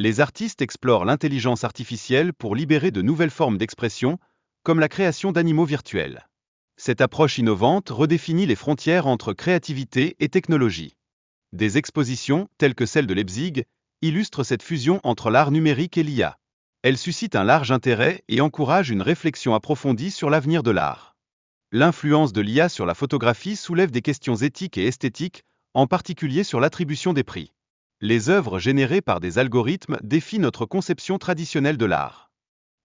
Les artistes explorent l'intelligence artificielle pour libérer de nouvelles formes d'expression, comme la création d'animaux virtuels. Cette approche innovante redéfinit les frontières entre créativité et technologie. Des expositions, telles que celle de Leipzig, illustrent cette fusion entre l'art numérique et l'IA. Elle suscite un large intérêt et encourage une réflexion approfondie sur l'avenir de l'art. L'influence de l'IA sur la photographie soulève des questions éthiques et esthétiques, en particulier sur l'attribution des prix. Les œuvres générées par des algorithmes défient notre conception traditionnelle de l'art.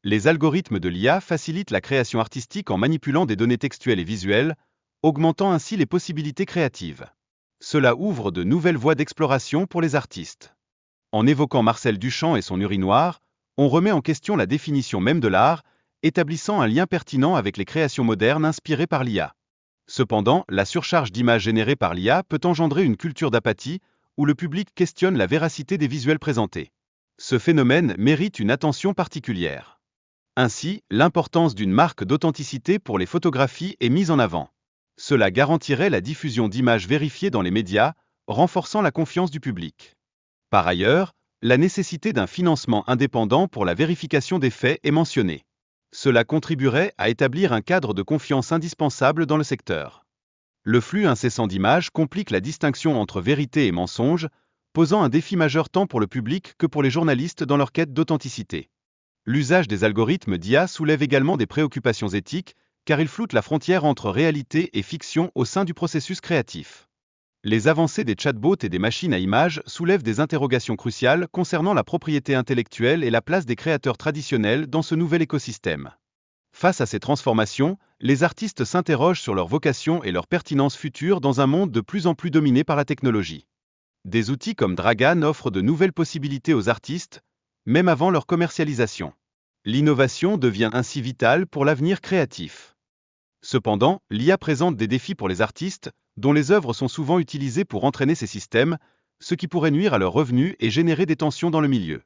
Les algorithmes de l'IA facilitent la création artistique en manipulant des données textuelles et visuelles, augmentant ainsi les possibilités créatives. Cela ouvre de nouvelles voies d'exploration pour les artistes. En évoquant Marcel Duchamp et son urinoir, on remet en question la définition même de l'art, établissant un lien pertinent avec les créations modernes inspirées par l'IA. Cependant, la surcharge d'images générées par l'IA peut engendrer une culture d'apathie, où le public questionne la véracité des visuels présentés. Ce phénomène mérite une attention particulière. Ainsi, l'importance d'une marque d'authenticité pour les photographies est mise en avant. Cela garantirait la diffusion d'images vérifiées dans les médias, renforçant la confiance du public. Par ailleurs, la nécessité d'un financement indépendant pour la vérification des faits est mentionnée. Cela contribuerait à établir un cadre de confiance indispensable dans le secteur. Le flux incessant d'images complique la distinction entre vérité et mensonge, posant un défi majeur tant pour le public que pour les journalistes dans leur quête d'authenticité. L'usage des algorithmes d'IA soulève également des préoccupations éthiques, car il floute la frontière entre réalité et fiction au sein du processus créatif. Les avancées des chatbots et des machines à images soulèvent des interrogations cruciales concernant la propriété intellectuelle et la place des créateurs traditionnels dans ce nouvel écosystème. Face à ces transformations, les artistes s'interrogent sur leur vocation et leur pertinence future dans un monde de plus en plus dominé par la technologie. Des outils comme Dragan offrent de nouvelles possibilités aux artistes, même avant leur commercialisation. L'innovation devient ainsi vitale pour l'avenir créatif. Cependant, l'IA présente des défis pour les artistes, dont les œuvres sont souvent utilisées pour entraîner ces systèmes, ce qui pourrait nuire à leurs revenus et générer des tensions dans le milieu.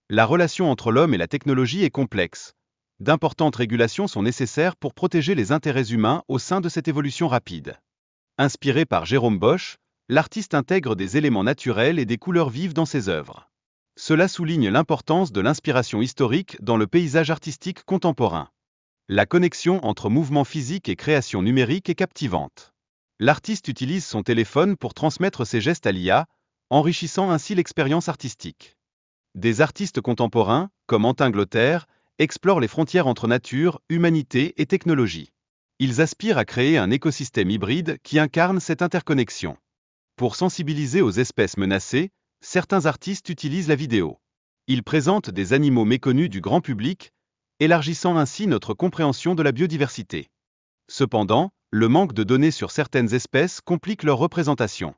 La relation entre l'homme et la technologie est complexe. D'importantes régulations sont nécessaires pour protéger les intérêts humains au sein de cette évolution rapide. Inspiré par Jérôme Bosch, l'artiste intègre des éléments naturels et des couleurs vives dans ses œuvres. Cela souligne l'importance de l'inspiration historique dans le paysage artistique contemporain. La connexion entre mouvement physique et création numérique est captivante. L'artiste utilise son téléphone pour transmettre ses gestes à l'IA, enrichissant ainsi l'expérience artistique. Des artistes contemporains, comme Antin Glotter, explorent les frontières entre nature, humanité et technologie. Ils aspirent à créer un écosystème hybride qui incarne cette interconnexion. Pour sensibiliser aux espèces menacées, certains artistes utilisent la vidéo. Ils présentent des animaux méconnus du grand public, élargissant ainsi notre compréhension de la biodiversité. Cependant, le manque de données sur certaines espèces complique leur représentation.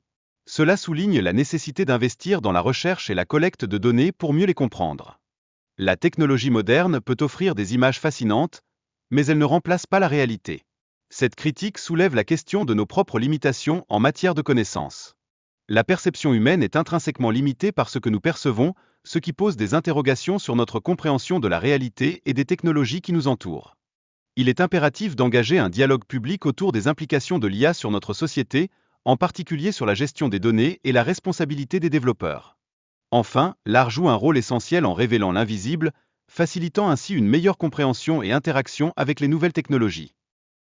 Cela souligne la nécessité d'investir dans la recherche et la collecte de données pour mieux les comprendre. La technologie moderne peut offrir des images fascinantes, mais elle ne remplace pas la réalité. Cette critique soulève la question de nos propres limitations en matière de connaissances. La perception humaine est intrinsèquement limitée par ce que nous percevons, ce qui pose des interrogations sur notre compréhension de la réalité et des technologies qui nous entourent. Il est impératif d'engager un dialogue public autour des implications de l'IA sur notre société, en particulier sur la gestion des données et la responsabilité des développeurs. Enfin, l'art joue un rôle essentiel en révélant l'invisible, facilitant ainsi une meilleure compréhension et interaction avec les nouvelles technologies.